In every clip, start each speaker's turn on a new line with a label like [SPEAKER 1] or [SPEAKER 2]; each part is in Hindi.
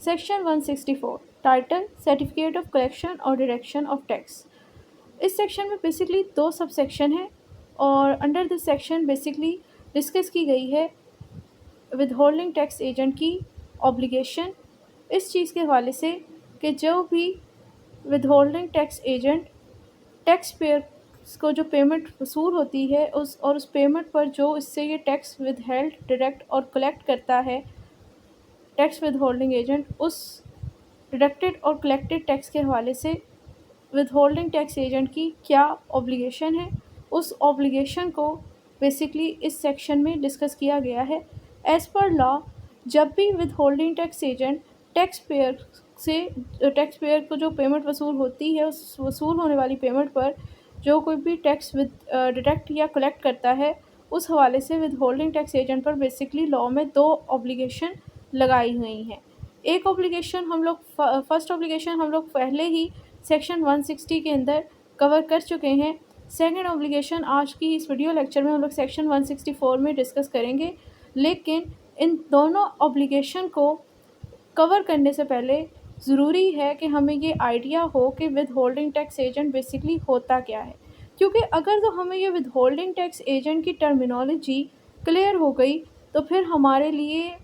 [SPEAKER 1] Section 164 title certificate of collection और डायरेक्शन ऑफ टैक्स। इस सेक्शन में बेसिकली दो सब सेक्शन हैं और under this section basically discuss की गई है विदहोल्डिंग टैक्स एजेंट की ऑब्लिगेशन इस चीज़ के हवाले से कि जो भी withholding tax agent tax payers को जो पेमेंट वसूल होती है उस पेमेंट पर जो इससे ये टैक्स विदहेल्ड डायरेक्ट और कलेक्ट करता है, टैक्स विदहोल्डिंग एजेंट उस डिडक्टेड और कलेक्टेड टैक्स के हवाले से विदहोल्डिंग टैक्स एजेंट की क्या ऑब्लिगेशन है, उस ऑब्लिगेशन को बेसिकली इस सेक्शन में डिस्कस किया गया है। एज़ पर लॉ जब भी withholding tax agent tax payer को जो पेमेंट वसूल होती है उस वसूल होने वाली पेमेंट पर जो कोई भी टैक्स डिडक्ट या कलेक्ट करता है, उस हवाले से विदहोल्डिंग टैक्स एजेंट पर बेसिकली लॉ में दो ऑब्लिगेशन लगाई हुई हैं। एक ऑब्लिगेशन फर्स्ट ऑब्लिगेशन हम लोग पहले ही सेक्शन 160 के अंदर कवर कर चुके हैं। सेकंड ऑब्लिगेशन आज की इस वीडियो लेक्चर में हम लोग सेक्शन 164 में डिस्कस करेंगे, लेकिन इन दोनों ऑब्लिगेशन को कवर करने से पहले ज़रूरी है कि हमें ये आइडिया हो कि विदहोल्डिंग टैक्स एजेंट बेसिकली होता क्या है, क्योंकि अगर तो हमें ये विदहोल्डिंग टैक्स एजेंट की टर्मिनोलॉजी क्लियर हो गई तो फिर हमारे लिए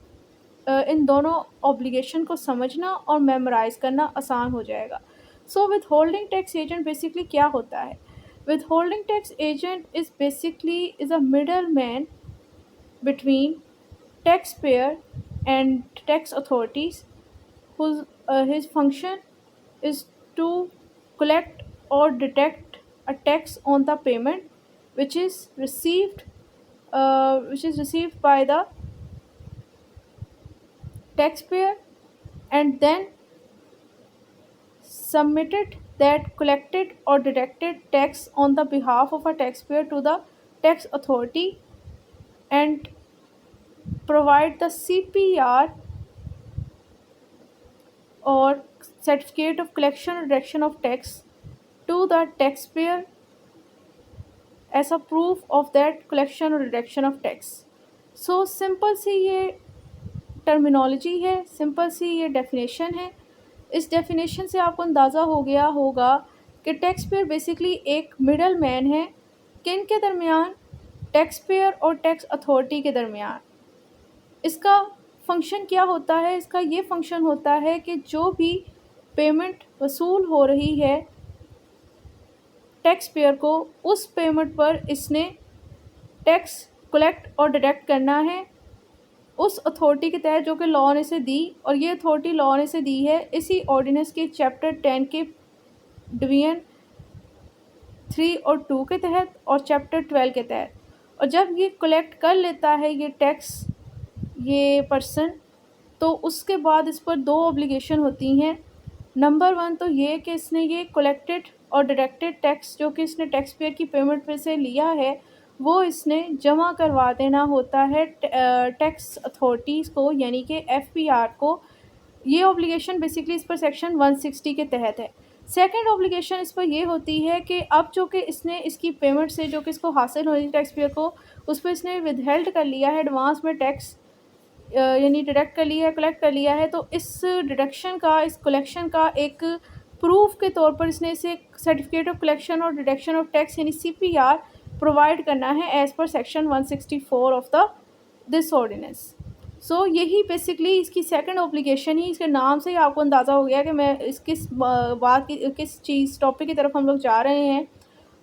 [SPEAKER 1] इन दोनों ऑब्लिगेशन को समझना और मेमोराइज़ करना आसान हो जाएगा। सो विदहोल्डिंग टैक्स एजेंट बेसिकली क्या होता है? Withholding tax agent is a middle man between tax payer and tax authorities his function is to collect or detect a tax on the payment which is received by the taxpayer and then submitted that collected or deducted tax on the behalf of a taxpayer to the tax authority and provide the CPR or certificate of collection or reduction of tax to the taxpayer as a proof of that collection or reduction of tax. So simple सी ये टर्मिनोलॉजी है, सिंपल सी ये डेफिनेशन है। इस डेफिनेशन से आपको अंदाज़ा हो गया होगा कि टैक्स पेयर बेसिकली एक मिडल मैन है, किन के दरमियान? टैक्स पेयर और टैक्स अथॉरिटी के दरमियान। इसका फंक्शन क्या होता है? इसका ये फंक्शन होता है कि जो भी पेमेंट वसूल हो रही है टैक्स पेयर को, उस पेमेंट पर इसने टैक्स कलेक्ट और डिडक्ट करना है उस अथॉरिटी के तहत जो कि लॉ ने से दी, और ये अथॉरिटी लॉ ने से दी है इसी ऑर्डिनेंस के चैप्टर 10 के डिवीजन 3 और 2 के तहत और चैप्टर 12 के तहत। और जब ये कलेक्ट कर लेता है ये टैक्स ये पर्सन, तो उसके बाद इस पर दो ऑब्लिगेशन होती हैं। नंबर 1 तो ये कि इसने ये कलेक्टेड और डिडक्टेड टैक्स जो कि इसने टैक्स पेयर की पेमेंट में से लिया है वो इसने जमा करवा देना होता है टैक्स अथॉरिटीज़ को, यानी कि FPR को। ये ऑब्लिगेशन बेसिकली इस पर सेक्शन 160 के तहत है। सेकंड ऑब्लिगेशन इस पर ये होती है कि अब जो कि इसने इसकी पेमेंट से जो कि इसको हासिल हो रही टैक्स पेयर को, उस पर इसने विदहेल्ड कर लिया है एडवांस में टैक्स, यानी डिडक्ट कर लिया है, कलेक्ट कर लिया है, तो इस डिडक्शन का, इस कलेक्शन का एक प्रूफ के तौर पर इसने इसे सर्टिफिकेट ऑफ कलेक्शन और डिडक्शन ऑफ टैक्स यानी CPR प्रोवाइड करना है as per section 164 of the this ordinance. So यही बेसिकली इसकी सेकंड ऑब्लिगेशन ही, इसके नाम से ही आपको अंदाज़ा हो गया कि मैं इस किस चीज़ टॉपिक की तरफ हम लोग जा रहे हैं,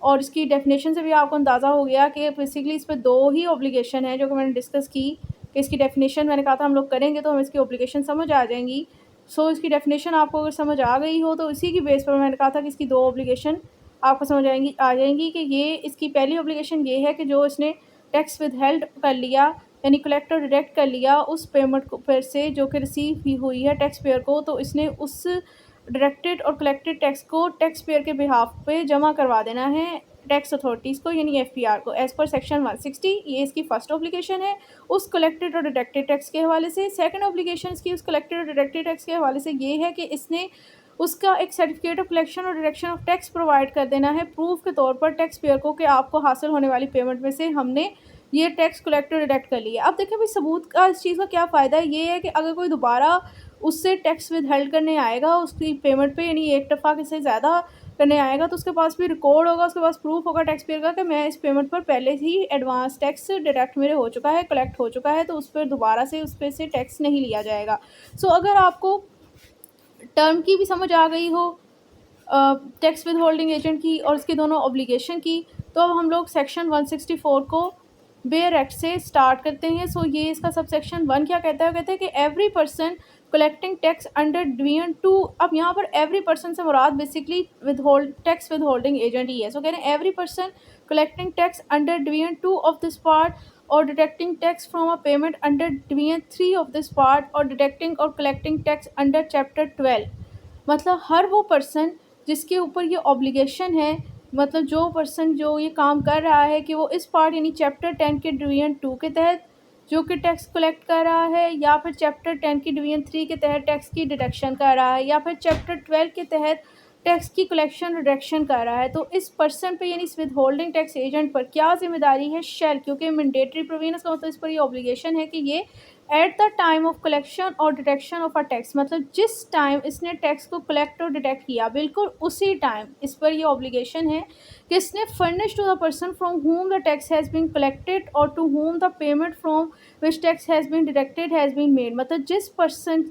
[SPEAKER 1] और इसकी डेफिनेशन से भी आपको अंदाज़ा हो गया कि बेसिकली इस पर दो ही ऑब्लिगेशन है जो कि मैंने डिस्कस की। कि इसकी डेफिनेशन मैंने कहा था हम लोग करेंगे तो हमें इसकी ऑब्लिगेशन समझ आ जाएंगी। सो इसकी डेफिनेशन आपको अगर समझ आ गई हो तो इसी की बेस पर मैंने कहा था कि इसकी दो ऑब्लिगेशन आपको समझ आ जाएंगी कि ये इसकी पहली ऑब्लिगेशन ये है कि जो इसने टैक्स विदहेल्ड कर लिया यानी कलेक्ट और डिडक्ट कर लिया उस पेमेंट को फिर से जो कि रिसीव भी हुई है टैक्स पेयर को, तो इसने उस डिडक्टेड और कलेक्टेड टैक्स को टैक्स पेयर के बिहाफ पे जमा करवा देना है टैक्स अथॉरिटीज़ को यानी FPR को एज़ पर सेक्शन 160। ये इसकी फर्स्ट ऑब्लिगेशन है उस कलेक्टेड और डिडक्टेड टैक्स के हवाले से। सेकंड ऑब्लिगेशन इसकी उस कलेक्टेड और डिडक्टेड टैक्स के हवाले से ये है कि इसने उसका एक सर्टिफिकेट ऑफ कलेक्शन और डिडक्शन ऑफ टैक्स प्रोवाइड कर देना है प्रूफ के तौर पर टैक्स पेयर को कि आपको हासिल होने वाली पेमेंट में से हमने ये टैक्स कलेक्टर डिडक्ट कर लिया। अब देखें भाई सबूत का इस चीज़ का क्या फ़ायदा, ये है कि अगर कोई दोबारा उससे टैक्स विदहेल्ड करने आएगा उसकी पेमेंट पे, यानी एक दफ़ा से ज़्यादा करने आएगा, तो उसके पास भी रिकॉर्ड होगा, उसके पास प्रूफ होगा टैक्स पेयर का कि मैं इस पेमेंट पर पहले ही एडवांस टैक्स डिडक्ट मेरे हो चुका है, कलेक्ट हो चुका है, तो उस पर दोबारा से उस पर से टैक्स नहीं लिया जाएगा। सो अगर आपको टर्म की भी समझ आ गई हो टैक्स विद होल्डिंग एजेंट की और उसकी दोनों ऑब्लिगेशन की, तो अब हम लोग सेक्शन 164 को बेयर एक्ट से स्टार्ट करते हैं। सो ये इसका सब सेक्शन 1 क्या कहता है, कहते हैं कि every person collecting tax under division 2। अब यहाँ पर एवरी पर्सन से मुराद basically tax withholding agent ही है। सो कह रहे हैं every person collecting tax under division 2 of this part और deducting tax from a payment under division 3 of this part और डिडक्टिंग और कलेक्टिंग टैक्स अंडर चैप्टर 12। मतलब हर वो पर्सन जिसके ऊपर ये ऑब्लिगेशन है, मतलब जो पर्सन जो ये काम कर रहा है कि वो इस पार्ट यानी चैप्टर 10 के डिवीजन 2 के तहत जो कि टैक्स कलेक्ट कर रहा है, या फिर चैप्टर 10 की डिवीजन 3 के तहत टैक्स की डिडक्शन कर रहा है, या फिर चैप्टर 12 के तहत टैक्स की कलेक्शन रिडक्शन कर रहा है, तो इस पर्सन पे यानी इस विद होल्डिंग टैक्स एजेंट पर क्या जिम्मेदारी है, शेल, क्योंकि मैंडेटरी प्रोविजन का मतलब इस पर ये ऑब्लिगेशन है कि ये at the time of collection और डिटेक्शन ऑफ अ टैक्स, मतलब जिस टाइम इसने टैक्स को कलेक्ट और डिटेक्ट किया बिल्कुल उसी टाइम इस पर ये ऑब्लिगेशन है कि इसने furnish to the person from whom the tax has been collected और to whom the payment from which tax has been deducted has been made. मतलब जिस पर्सन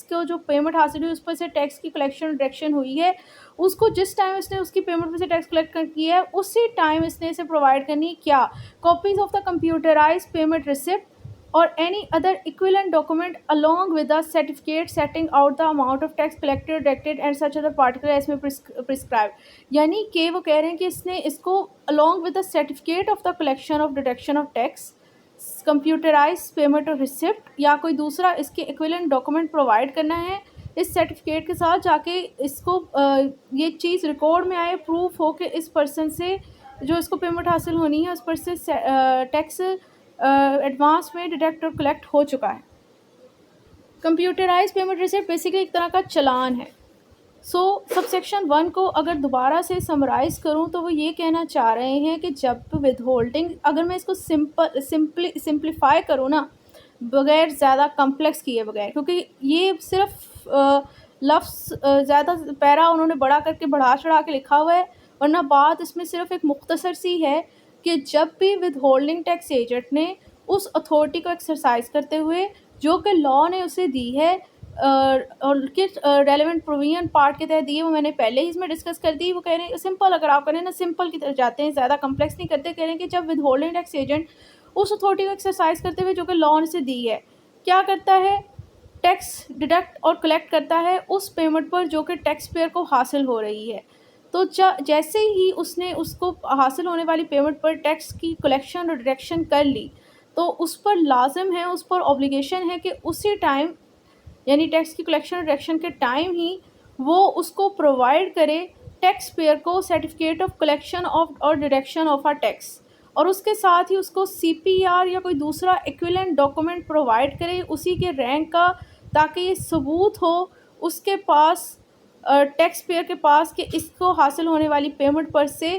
[SPEAKER 1] को जो पेमेंट हासिल हुई उस पर से टैक्स की कलेक्शन डिडक्शन हुई है, उसको जिस टाइम इसने उसकी पेमेंट पर से टैक्स कलेक्ट किया है उसी टाइम इसने इसे प्रोवाइड करनी क्या, copies of the computerise payment receipt or any other equivalent document along with the certificate setting out the amount of tax collected, deducted and such other particular as may prescribed। यानी कि वो कह रहे हैं कि इसने इसको along with the certificate of the collection of deduction of tax, computerise payment और रिसिप्ट या कोई दूसरा इसके इक्विवेलेंट डॉक्यूमेंट प्रोवाइड करना है। इस सर्टिफिकेट के साथ जाके इसको ये चीज़ रिकॉर्ड में आए, प्रूफ हो कि इस पर्सन से जो इसको पेमेंट हासिल होनी है उस पर से टैक्स एडवांस में डिडक्ट और कलेक्ट हो चुका है। कंप्यूटराइज पेमेंट रिसिप्ट बेसिकली एक तरह का चलान है। सो सबसेक्शन 1 को अगर दोबारा से समराइज़ करूं तो वो ये कहना चाह रहे हैं कि जब विद होल्डिंग, अगर मैं इसको सिंप्लीफाई करूं ना, बगैर ज़्यादा कम्प्लेक्स किए बगैर, क्योंकि ये सिर्फ लफ्ज़ ज़्यादा पैरा उन्होंने बड़ा करके बढ़ा चढ़ा के लिखा हुआ है, वरना बात इसमें सिर्फ एक मुख्तसर सी है कि जब भी विद होल्डिंग टैक्स एजेंट ने उस अथॉरिटी को एक्सरसाइज करते हुए जो कि लॉ ने उसे दी है और किस रेलेवेंट प्रोविजन पार्ट के तहत दी है वो मैंने पहले ही इसमें डिस्कस कर दी। वो कह रहे हैं सिंपल, अगर आप करें ना सिंपल की तरफ जाते हैं, ज़्यादा कम्प्लेक्स नहीं करते, कह रहे हैं कि जब विद होल्डिंग टैक्स एजेंट उस अथॉरिटी को एक्सरसाइज करते हुए जो कि लॉ ने से दी है क्या करता है, टैक्स डिडक्ट और कलेक्ट करता है उस पेमेंट पर जो कि टैक्स पेयर को हासिल हो रही है। तो जैसे ही उसने उसको हासिल होने वाली पेमेंट पर टैक्स की कलेक्शन और डिडक्शन कर ली, तो उस पर लाजिम है, उस पर ऑब्लिगेशन है कि उसी टाइम यानी टैक्स की कलेक्शन और डिडक्शन के टाइम ही वो उसको प्रोवाइड करे टैक्स पेयर को सर्टिफिकेट ऑफ कलेक्शन ऑफ और डिडक्शन ऑफ अ टैक्स, और उसके साथ ही उसको CPR या कोई दूसरा इक्विवेलेंट डॉक्यूमेंट प्रोवाइड करे उसी के रैंक का, ताकि ये सबूत हो उसके पास टैक्स पेयर के पास कि इसको हासिल होने वाली पेमेंट पर से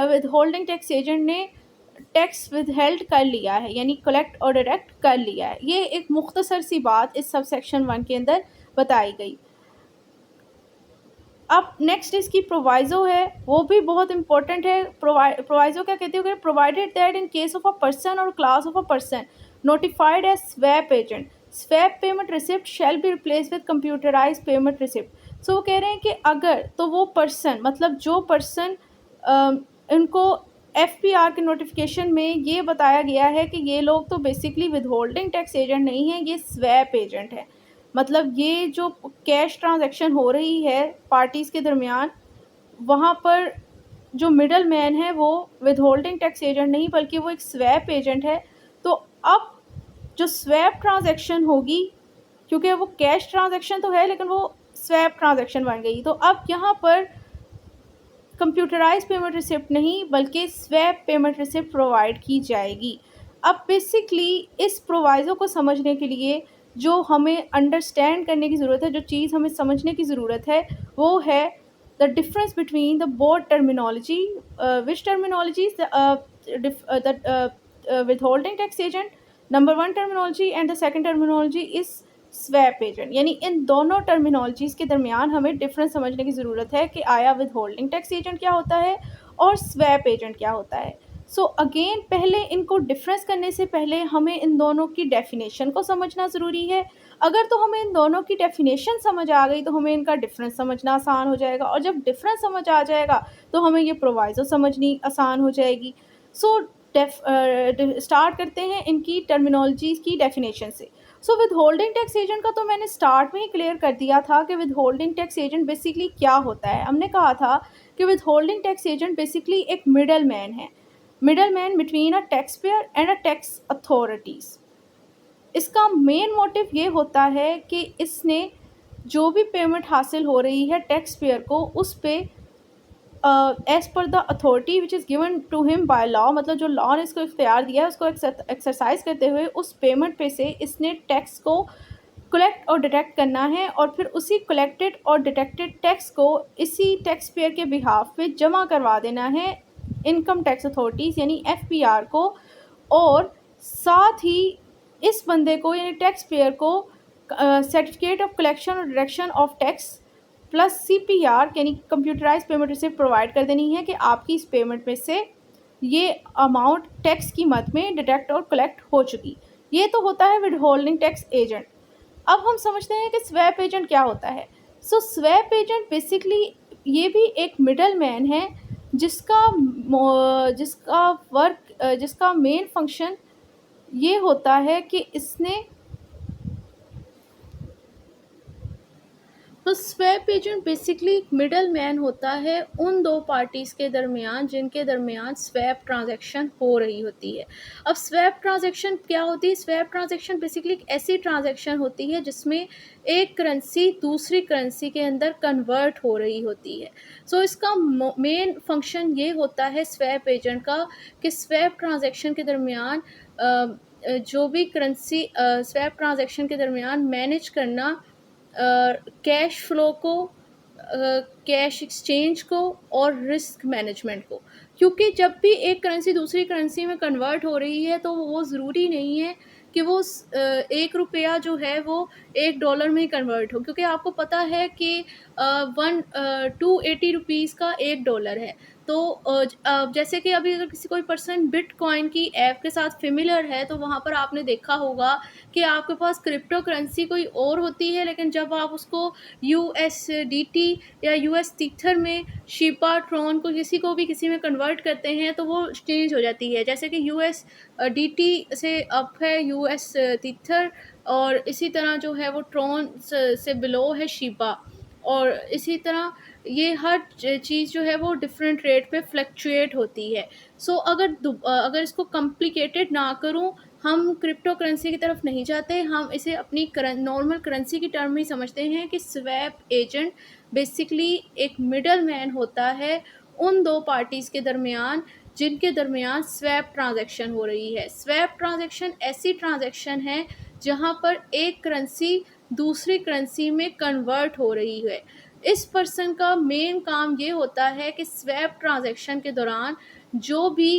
[SPEAKER 1] विद होल्डिंग टैक्स एजेंट ने टैक्स विदहेल्ड कर लिया है, यानी कलेक्ट और डिडक्ट कर लिया है। ये एक मुख्तसर सी बात इस सब सेक्शन 1 के अंदर बताई गई। अब नेक्स्ट इसकी प्रोवाइज़ो है, वो भी बहुत इंपॉर्टेंट है। प्रोवाइज़ो क्या कहती है, provided that in case of a person और class of a person notified as swap agent, swap payment receipt shall be replace with computerize payment receipt. So वो कह रहे हैं कि अगर तो वो पर्सन, मतलब जो पर्सन इनको FPR के नोटिफिकेशन में ये बताया गया है कि ये लोग तो basically with holding tax agent नहीं है, ये स्वैप एजेंट है, मतलब ये जो कैश ट्रांजैक्शन हो रही है पार्टीज़ के दरमियान, वहाँ पर जो मिडल मैन है वो विद होल्डिंग टैक्स एजेंट नहीं बल्कि वो एक स्वैप एजेंट है। तो अब जो स्वैप ट्रांजैक्शन होगी, क्योंकि वो कैश ट्रांजैक्शन तो है लेकिन वो स्वैप ट्रांजैक्शन बन गई, तो अब यहाँ पर कंप्यूटराइज पेमेंट रिसिप्ट नहीं बल्कि स्वैप पेमेंट रिसिप्ट प्रोवाइड की जाएगी। अब बेसिकली इस प्रोवाइज़ो को समझने के लिए जो हमें अंडरस्टैंड करने की ज़रूरत है, जो चीज़ हमें समझने की ज़रूरत है, वो है the difference between the both terminology, which terminologies withholding tax agent, number one terminology and the second terminology is swap agent. यानी इन दोनों टर्मिनोलॉजीज़ के दरमियान हमें डिफरेंस समझने की ज़रूरत है कि आया विदहोल्डिंग टैक्स एजेंट क्या होता है और स्वैप एजेंट क्या होता है। सो अगेन पहले इनको डिफरेंस करने से पहले हमें इन दोनों की डेफिनेशन को समझना ज़रूरी है। अगर तो हमें इन दोनों की डेफिनेशन समझ आ गई तो हमें इनका डिफरेंस समझना आसान हो जाएगा, और जब डिफरेंस समझ आ जाएगा तो हमें ये प्रोवाइज़ो समझनी आसान हो जाएगी। सो स्टार्ट करते हैं इनकी टर्मिनोलॉजीज़ की डेफिनेशन से। सो विदहोल्डिंग टैक्स एजेंट का तो मैंने स्टार्ट में ही क्लियर कर दिया था कि विदहोल्डिंग टैक्स एजेंट बेसिकली क्या होता है। हमने कहा था कि विदहोल्डिंग टैक्स एजेंट बेसिकली एक मिडल मैन है, middle man between a tax payer and a tax authorities. इसका मेन मोटिव ये होता है कि इसने जो भी पेमेंट हासिल हो रही है टैक्स पेयर को, उस पे as per the authority which is given to him by law, मतलब जो लॉ ने इसको इख्तियार दिया है उसको एक्सरसाइज करते हुए उस पेमेंट पे से इसने टैक्स को कलेक्ट और डिटेक्ट करना है, और फिर उसी कलेक्टेड और डिटेक्टेड टैक्स को इसी टैक्स पेयर के बिहाफ पे जमा करवा देना है इनकम टैक्स अथॉरिटीज़ यानी एफपीआर को। और साथ ही इस बंदे को यानी टैक्स पेयर को सर्टिफिकेट ऑफ कलेक्शन और deduction of tax plus CPR यानी कंप्यूटराइज पेमेंट रिसिप्ट प्रोवाइड कर देनी है कि आपकी इस पेमेंट में से ये अमाउंट टैक्स की मद में डिटेक्ट और कलेक्ट हो चुकी। ये तो होता है विदहोल्डिंग टैक्स एजेंट। अब हम समझते हैं कि स्वैप एजेंट क्या होता है। सो स्वैप एजेंट बेसिकली ये भी एक मिडल मैन है जिसका मेन फंक्शन ये होता है कि इसने तो स्वैप एजेंट बेसिकली एक मिडल मैन होता है उन दो पार्टीज़ के दरमियान जिनके दरमियान स्वैप ट्रांजैक्शन हो रही होती है। अब स्वैप ट्रांजैक्शन क्या होती है? स्वैप ट्रांजैक्शन बेसिकली एक ऐसी ट्रांजैक्शन होती है जिसमें एक करेंसी दूसरी करेंसी के अंदर कन्वर्ट हो रही होती है। सो इसका मेन फंक्शन ये होता है स्वैप एजेंट का कि स्वैप ट्रांजैक्शन के दरमियान जो भी करेंसी स्वैप ट्रांजैक्शन के दरमियान मैनेज करना कैश फ्लो को, कैश एक्सचेंज को और रिस्क मैनेजमेंट को। क्योंकि जब भी एक करेंसी दूसरी करेंसी में कन्वर्ट हो रही है तो वो ज़रूरी नहीं है कि वो ₹1 जो है वो $1 में ही कन्वर्ट हो, क्योंकि आपको पता है कि 280 रुपीज़ का $1 है। तो जैसे कि अभी अगर कोई पर्सन बिटकॉइन की ऐप के साथ फेमिलियर है तो वहाँ पर आपने देखा होगा कि आपके पास क्रिप्टो करेंसी कोई और होती है, लेकिन जब आप उसको USDT या US टीथर में शिबा ट्रॉन को किसी में कन्वर्ट करते हैं तो वो चेंज हो जाती है। जैसे कि USDT से अप है US टीथर, और इसी तरह जो है वो ट्रॉन से बिलो है शिबा, और इसी तरह ये हर चीज़ जो है वो डिफरेंट रेट पे फ्लक्चुएट होती है। सो अगर इसको कॉम्प्लिकेटेड ना करूं, हम क्रिप्टो करेंसी की तरफ नहीं जाते, हम इसे अपनी नॉर्मल करेंसी की टर्म में ही समझते हैं कि स्वैप एजेंट बेसिकली एक मिडल मैन होता है उन दो पार्टीज़ के दरमियान जिनके दरमियान स्वैप ट्रांजैक्शन हो रही है। स्वैप ट्रांजैक्शन ऐसी ट्रांजैक्शन है जहां पर एक करेंसी दूसरी करेंसी में कन्वर्ट हो रही है। इस पर्सन का मेन काम ये होता है कि स्वैप ट्रांजैक्शन के दौरान जो भी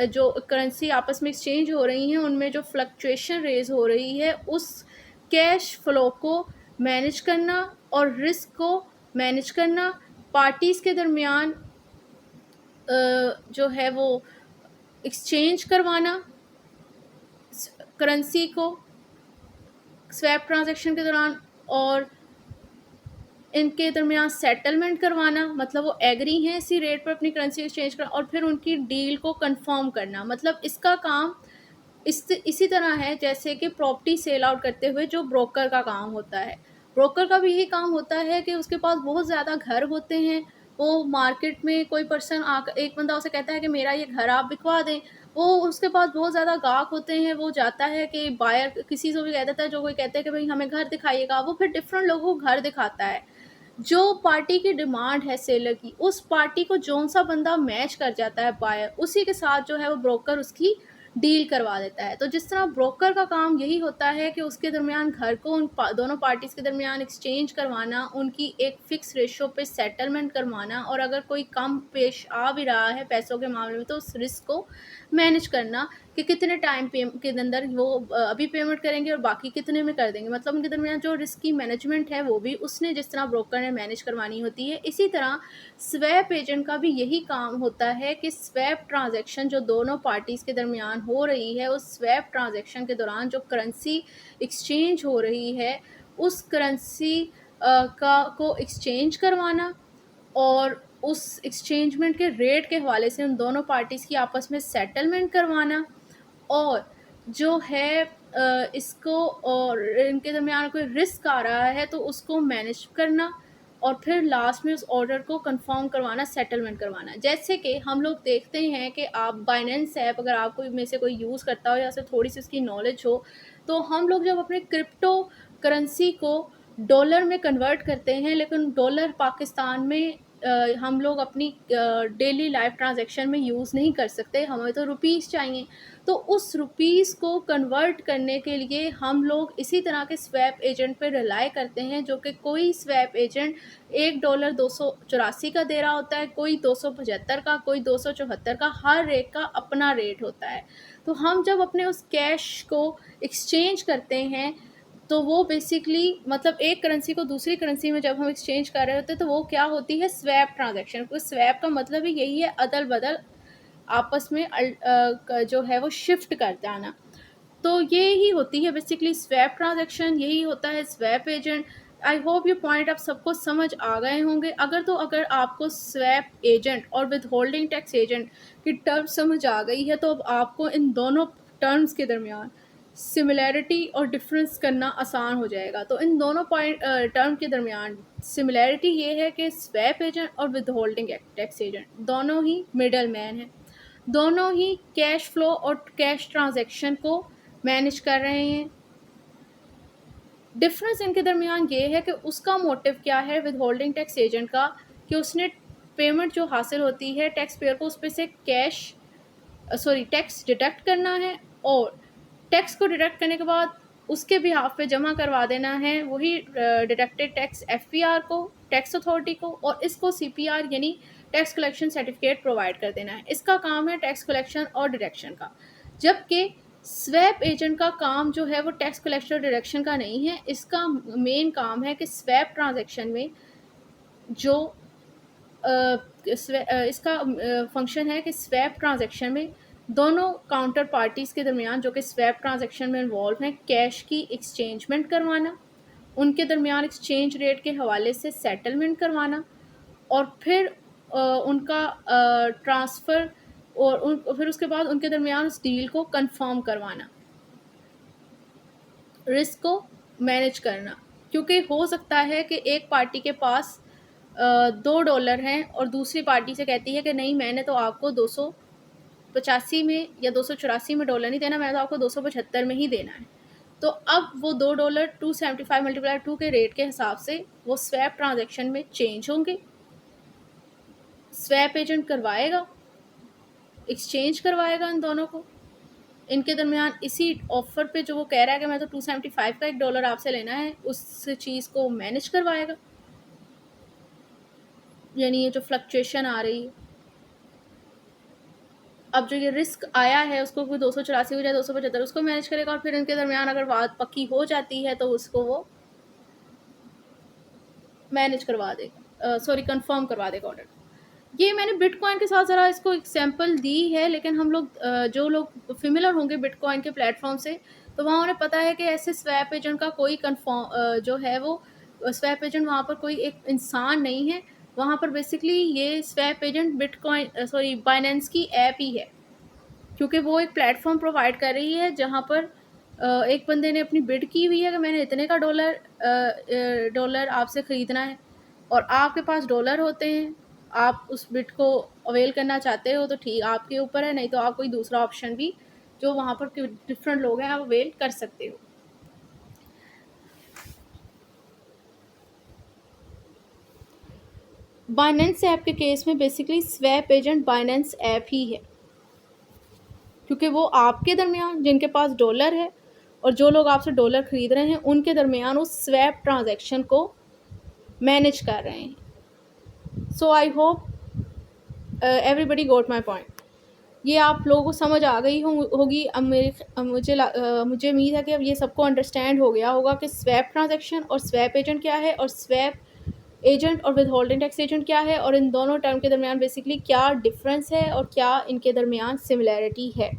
[SPEAKER 1] जो करेंसी आपस में एक्सचेंज हो रही हैं उनमें जो फ्लक्चुएशन रेज हो रही है उस कैश फ्लो को मैनेज करना और रिस्क को मैनेज करना, पार्टीज़ के दरमियान जो है वो एक्सचेंज करवाना करेंसी को स्वैप ट्रांजैक्शन के दौरान, और इनके दरमियान सेटलमेंट करवाना, मतलब वो एग्री हैं इसी रेट पर अपनी करेंसी एक्सचेंज करना, और फिर उनकी डील को कंफर्म करना। मतलब इसका काम इसी तरह है जैसे कि प्रॉपर्टी सेल आउट करते हुए जो ब्रोकर का काम होता है। ब्रोकर का भी यही काम होता है कि उसके पास बहुत ज़्यादा घर होते हैं, वो मार्केट में कोई पर्सन एक बंदा उसे कहता है कि मेरा ये घर आप बिकवा दें, वो उसके पास बहुत ज़्यादा गाहक होते हैं, वो जाता है कि बायर किसी को भी कह देता है, जो कोई कहता है कि भाई हमें घर दिखाइएगा, वो फिर डिफरेंट लोगों को घर दिखाता है। जो पार्टी की डिमांड है सेलर की, उस पार्टी को जौन सा बंदा मैच कर जाता है बायर, उसी के साथ जो है वो ब्रोकर उसकी डील करवा देता है। तो जिस तरह ब्रोकर का काम यही होता है कि उसके दरमियान घर को दोनों पार्टीज़ के दरमियान एक्सचेंज करवाना, उनकी एक फ़िक्स रेशो पे सेटलमेंट करवाना, और अगर कोई कम पेश आ भी रहा है पैसों के मामले में तो उस रिस्क को मैनेज करना कि कितने टाइम के अंदर वो अभी पेमेंट करेंगे और बाकी कितने में कर देंगे। मतलब उनके दरमियान जो रिस्क की मैनेजमेंट है वो भी उसने जिस तरह ब्रोकर ने मैनेज करवानी होती है। इसी तरह स्वैप एजेंट का भी यही काम होता है कि स्वैप ट्रांजैक्शन जो दोनों पार्टीज़ के दरमियान हो रही है, उस स्वैप ट्रांजैक्शन के दौरान जो करेंसी एक्सचेंज हो रही है, उस करेंसी को एक्सचेंज करवाना और उस एक्सचेंजमेंट के रेट के हवाले से उन दोनों पार्टीज़ की आपस में सेटलमेंट करवाना, और जो है इसको और इनके दरमियान कोई रिस्क आ रहा है तो उसको मैनेज करना, और फिर लास्ट में उस ऑर्डर को कंफर्म करवाना, सेटलमेंट करवाना। जैसे कि हम लोग देखते हैं कि आप बाइनेंस ऐप अगर आपको में से कोई यूज़ करता हो या फिर थोड़ी सी उसकी नॉलेज हो, तो हम लोग जब अपने क्रिप्टो करेंसी को डॉलर में कन्वर्ट करते हैं, लेकिन डॉलर पाकिस्तान में हम लोग अपनी डेली लाइफ ट्रांजैक्शन में यूज़ नहीं कर सकते, हमें तो रुपीज़ चाहिए। तो उस रुपीज़ को कन्वर्ट करने के लिए हम लोग इसी तरह के स्वैप एजेंट पे रिलाई करते हैं, जो कि कोई स्वैप एजेंट $1 284 का दे रहा होता है, कोई 275 का, कोई 274 का, हर एक का अपना रेट होता है। तो हम जब अपने उस कैश को एक्सचेंज करते हैं तो वो बेसिकली मतलब एक करेंसी को दूसरी करेंसी में जब हम एक्सचेंज कर रहे होते हैं तो वो क्या होती है, स्वैप ट्रांजैक्शन। तो स्वैप का मतलब ही यही है, अदल बदल आपस में जो है वो शिफ्ट कर जाना। तो ये ही होती है बेसिकली स्वैप ट्रांजैक्शन, यही होता है स्वैप एजेंट। आई होप ये पॉइंट आप सबको समझ आ गए होंगे। अगर आपको स्वैप एजेंट और विद होल्डिंग टैक्स एजेंट की टर्म समझ आ गई है तो अब आपको इन दोनों टर्म्स के दरमियान सिमिलैरिटी और डिफरेंस करना आसान हो जाएगा। तो इन दोनों टर्म के दरमियान सिमिलैरिटी ये है कि स्वैप एजेंट और विद होल्डिंग टैक्स एजेंट दोनों ही मिडल मैन हैं, दोनों ही कैश फ्लो और कैश ट्रांजैक्शन को मैनेज कर रहे हैं। डिफरेंस इनके दरमियान ये है कि उसका मोटिव क्या है विद होल्डिंग टैक्स एजेंट का, कि उसने पेमेंट जो हासिल होती है टैक्स पेयर को उस पर से टैक्स डिडक्ट करना है, और टैक्स को डिडक्ट करने के बाद उसके बिहाफ पे जमा करवा देना है वही डिडक्टेड टैक्स एफपीआर को, टैक्स अथॉरिटी को, और इसको सीपीआर यानी टैक्स कलेक्शन सर्टिफिकेट प्रोवाइड कर देना है। इसका काम है टैक्स कलेक्शन और डिडक्शन का। जबकि स्वैप एजेंट का काम जो है वो टैक्स कलेक्शन और डिडक्शन का नहीं है, इसका मेन काम है कि स्वैप ट्रांजैक्शन में जो इसका फंक्शन है कि स्वैप ट्रांजैक्शन में दोनों काउंटर पार्टीज़ के दरमियान जो कि स्वैप ट्रांजैक्शन में इन्वॉल्व हैं, कैश की एक्सचेंजमेंट करवाना, उनके दरमियान एक्सचेंज रेट के हवाले से सेटलमेंट करवाना, और फिर उनका ट्रांसफ़र और फिर उसके बाद उनके दरमियान उस डील को कंफर्म करवाना, रिस्क को मैनेज करना। क्योंकि हो सकता है कि एक पार्टी के पास $2 हैं और दूसरी पार्टी से कहती है कि नहीं, मैंने तो आपको 285 में या 284 में डॉलर नहीं देना, मैंने तो आपको 275 में ही देना है। तो अब वो $2 275 मल्टीप्लाई 2 के रेट के हिसाब से वो स्वैप ट्रांजैक्शन में चेंज होंगे। स्वैप एजेंट करवाएगा, एक्सचेंज करवाएगा इन दोनों को, इनके दरमियान इसी ऑफ़र पे जो वो कह रहा है कि मैं तो 275 का $1 आपसे लेना है, उस चीज़ को मैनेज करवाएगा, यानी ये जो फ्लक्चुएशन आ रही है। अब जो ये रिस्क आया है उसको कोई 284 हो जाए 275 उसको मैनेज करेगा, और फिर इनके दरमियान अगर बात पक्की हो जाती है तो उसको वो मैनेज करवा देगा, कंफर्म करवा देगा ऑर्डर। ये मैंने बिटकॉइन के साथ ज़रा इसको एग्जांपल दी है, लेकिन हम लोग जो लोग फेमिलियर होंगे बिटकॉइन के प्लेटफॉर्म से तो वहाँ उन्हें पता है कि ऐसे स्वैप एजेंट का कोई जो है वो स्वैप एजेंट वहाँ पर कोई एक इंसान नहीं है, वहाँ पर बेसिकली ये स्वैप एजेंट बाइनेंस की ऐप ही है, क्योंकि वो एक प्लेटफॉर्म प्रोवाइड कर रही है जहाँ पर एक बंदे ने अपनी बिड की हुई है कि मैंने इतने का डॉलर आपसे ख़रीदना है, और आपके पास डॉलर होते हैं, आप उस बिड को अवेल करना चाहते हो तो ठीक आपके ऊपर है, नहीं तो आप कोई दूसरा ऑप्शन भी जो वहाँ पर डिफरेंट लोग हैं आप अवेल कर सकते हो। बाइनेंस ऐप के केस में basically swap agent Binance app ही है, क्योंकि वो आपके दरमियान जिनके पास डॉलर है और जो लोग आपसे डॉलर ख़रीद रहे हैं उनके दरमियान उस स्वैप ट्रांजैक्शन को मैनेज कर रहे हैं। So I hope everybody got my point. ये आप लोगों को समझ आ गई होगी। अब मुझे उम्मीद है कि अब ये सबको अंडरस्टैंड हो गया होगा कि स्वैप ट्रांजैक्शन और स्वैप एजेंट क्या है और स्वैप एजेंट और विदहोल्डिंग टैक्स एजेंट क्या है और इन दोनों टर्म के दरमियान बेसिकली क्या डिफरेंस है और क्या इनके दरमियान सिमिलैरिटी है।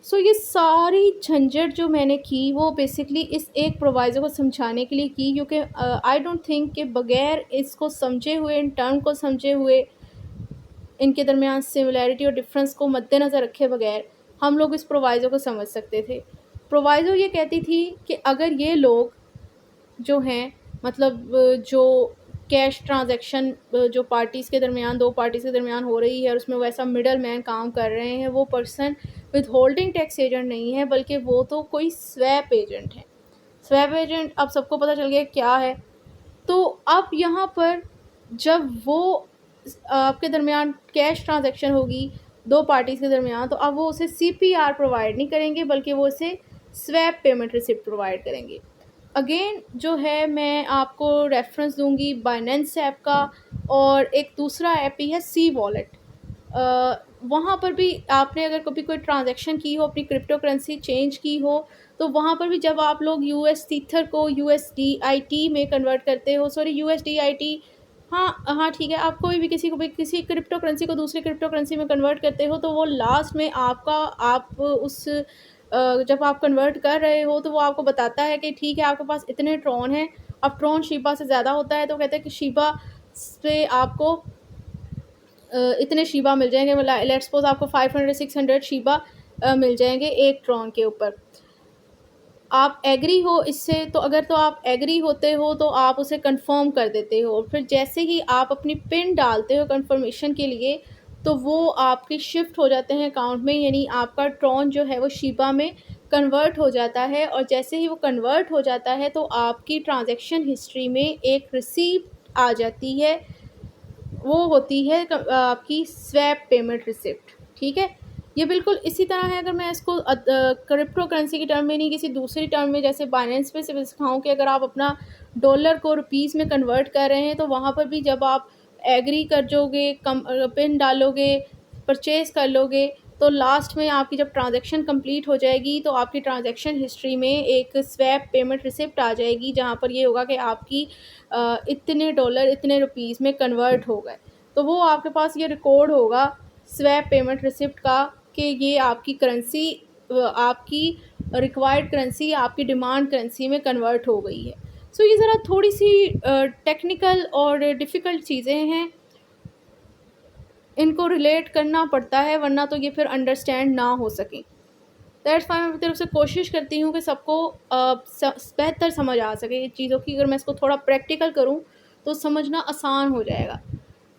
[SPEAKER 1] सो ये सारी झंझट जो मैंने की वो बेसिकली इस एक प्रोवाइज़र को समझाने के लिए की, क्योंकि आई डोंट थिंक कि बगैर इसको समझे हुए, इन टर्म को समझे हुए, इनके दरमियान सिमिलैरिटी और डिफरेंस को मद्देनज़र रखे बगैर हम लोग इस प्रोवाइज़र को समझ सकते थे। प्रोवाइज़र ये कहती थी कि अगर ये लोग जो हैं, मतलब जो कैश ट्रांजैक्शन जो पार्टीज़ के दरमियान, दो पार्टीज़ के दरमियान हो रही है और उसमें वैसा मिडल मैन काम कर रहे हैं, वो पर्सन विदहोल्डिंग टैक्स एजेंट नहीं है बल्कि वो तो कोई स्वैप एजेंट है। स्वैप एजेंट अब सबको पता चल गया क्या है। तो अब यहाँ पर जब वो आपके दरमियान कैश ट्रांजैक्शन होगी दो पार्टीज़ के दरमियान, तो अब वो उसे CPR प्रोवाइड नहीं करेंगे बल्कि वो उसे स्वैप पेमेंट रिसिप्ट प्रोवाइड करेंगे। अगेन जो है मैं आपको रेफरेंस दूंगी बाइनेंस ऐप का, और एक दूसरा ऐप ही है सी वॉलेट। वहाँ पर भी आपने अगर कभी कोई ट्रांजैक्शन की हो, अपनी क्रिप्टो करेंसी चेंज की हो, तो वहाँ पर भी जब आप लोग US टीथर को USDIT में कन्वर्ट करते हो, सॉरी USDIT, हाँ ठीक है, आप कोई भी किसी क्रिप्टो करेंसी को दूसरी क्रिप्टो करेंसी में कन्वर्ट करते हो, तो वो लास्ट में आप उस जब आप कन्वर्ट कर रहे हो तो वो आपको बताता है कि ठीक है आपके पास इतने ट्रॉन हैं। अब ट्रॉन शीबा से ज़्यादा होता है तो कहते हैं कि शीबा से आपको इतने शीबा मिल जाएंगे, मतलब लेट्स सपोज आपको 500-600 शीबा मिल जाएंगे एक ट्रॉन के ऊपर। आप एग्री हो इससे, तो अगर तो आप एग्री होते हो तो आप उसे कंफर्म कर देते हो, फिर जैसे ही आप अपनी पिन डालते हो कंफर्मेशन के लिए तो वो आपके शिफ्ट हो जाते हैं अकाउंट में, यानी आपका ट्रॉन जो है वो शीबा में कन्वर्ट हो जाता है। और जैसे ही वो कन्वर्ट हो जाता है तो आपकी ट्रांजैक्शन हिस्ट्री में एक रिसीप्ट आ जाती है, वो होती है आपकी स्वैप पेमेंट रिसिप्ट। ठीक है, ये बिल्कुल इसी तरह है। अगर मैं इसको क्रिप्टो करेंसी की टर्म में नहीं, किसी दूसरी टर्म में जैसे बाइनेंस पे से सिखाऊँ कि अगर आप अपना डॉलर को रुपीज़ में कन्वर्ट कर रहे हैं तो वहाँ पर भी जब आप एग्री कर जोगे, पिन डालोगे, परचेज़ कर लोगे, तो लास्ट में आपकी जब ट्रांजैक्शन कंप्लीट हो जाएगी तो आपकी ट्रांजैक्शन हिस्ट्री में एक स्वैप पेमेंट रिसिप्ट आ जाएगी, जहाँ पर ये होगा कि आपकी इतने डॉलर इतने रुपीज़ में कन्वर्ट हो गए। तो वो आपके पास ये रिकॉर्ड होगा स्वैप पेमेंट रिसिप्ट का कि ये आपकी करेंसी, आपकी रिक्वायर्ड करेंसी, आपकी डिमांड करेंसी में कन्वर्ट हो गई है। सो ये ज़रा थोड़ी सी टेक्निकल और डिफ़िकल्ट चीज़ें हैं, इनको रिलेट करना पड़ता है वरना तो ये फिर अंडरस्टैंड ना हो सकें। दैट्स वाई मैं अपनी तरफ से कोशिश करती हूँ कि सबको बेहतर समझ आ सके चीज़ों की। अगर मैं इसको थोड़ा प्रैक्टिकल करूँ तो समझना आसान हो जाएगा।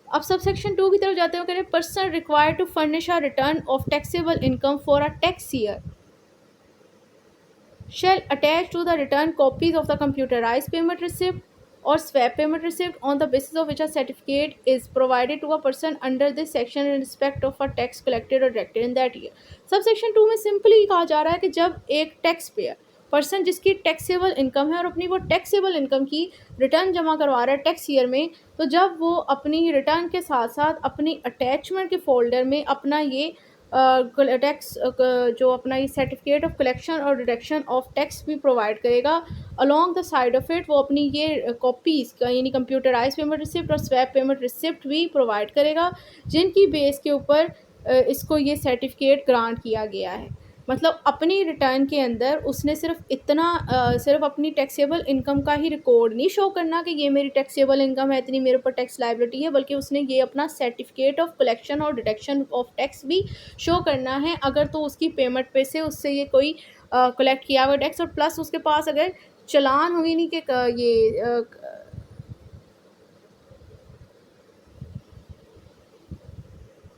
[SPEAKER 1] अब सब सेक्शन 2 की तरफ जाते हो, कह रहे person required to furnish a return of taxable income for a tax year shall attach to the return copies of the computerized payment receipt or swap payment receipt on the basis of which a certificate is provided to a person under this section in respect of a tax collected or directed in that year। Sub section 2 में सिंपली कहा जा रहा है कि जब एक टैक्स पेयर पर्सन जिसकी टैक्सेबल इनकम है और अपनी वो टैक्सेबल इनकम की रिटर्न जमा करवा रहा है टैक्स ईयर में, तो जब वो अपनी रिटर्न के साथ साथ अपनी अटैचमेंट के फोल्डर में अपना ये टैक्स जो अपना ये सर्टिफिकेट ऑफ कलेक्शन और डिडक्शन ऑफ टैक्स भी प्रोवाइड करेगा, along the side of it वो अपनी ये कॉपीज़ का यानी कंप्यूटराइज पेमेंट रिसिप्ट और स्वैप पेमेंट रिसिप्ट भी प्रोवाइड करेगा, जिनकी बेस के ऊपर इसको ये सर्टिफिकेट ग्रांट किया गया है। मतलब अपनी रिटर्न के अंदर उसने सिर्फ अपनी टैक्सेबल इनकम का ही रिकॉर्ड नहीं शो करना कि ये मेरी टैक्सेबल इनकम है, इतनी मेरे ऊपर टैक्स लायबिलिटी है, बल्कि उसने ये अपना सर्टिफिकेट ऑफ कलेक्शन और डिडक्शन ऑफ टैक्स भी शो करना है अगर तो उसकी पेमेंट पे से उससे ये कोई कलेक्ट किया हुआ टैक्स, और प्लस उसके पास अगर चलान हुई नहीं कि ये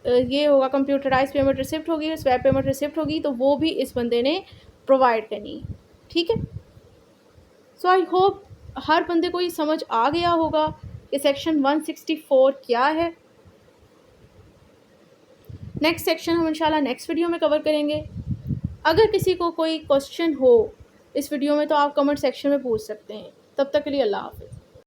[SPEAKER 1] ये होगा कंप्यूटराइज पेमेंट रिसिप्ट होगी, स्वैप पेमेंट रिसिप्ट होगी, तो वो भी इस बंदे ने प्रोवाइड करनी है। ठीक है, सो आई होप हर बंदे को ये समझ आ गया होगा कि सेक्शन 164 क्या है। नेक्स्ट सेक्शन हम इंशाल्लाह नेक्स्ट वीडियो में कवर करेंगे। अगर किसी को कोई क्वेश्चन हो इस वीडियो में तो आप कमेंट सेक्शन में पूछ सकते हैं। तब तक के लिए अल्लाह हाफ़िज़।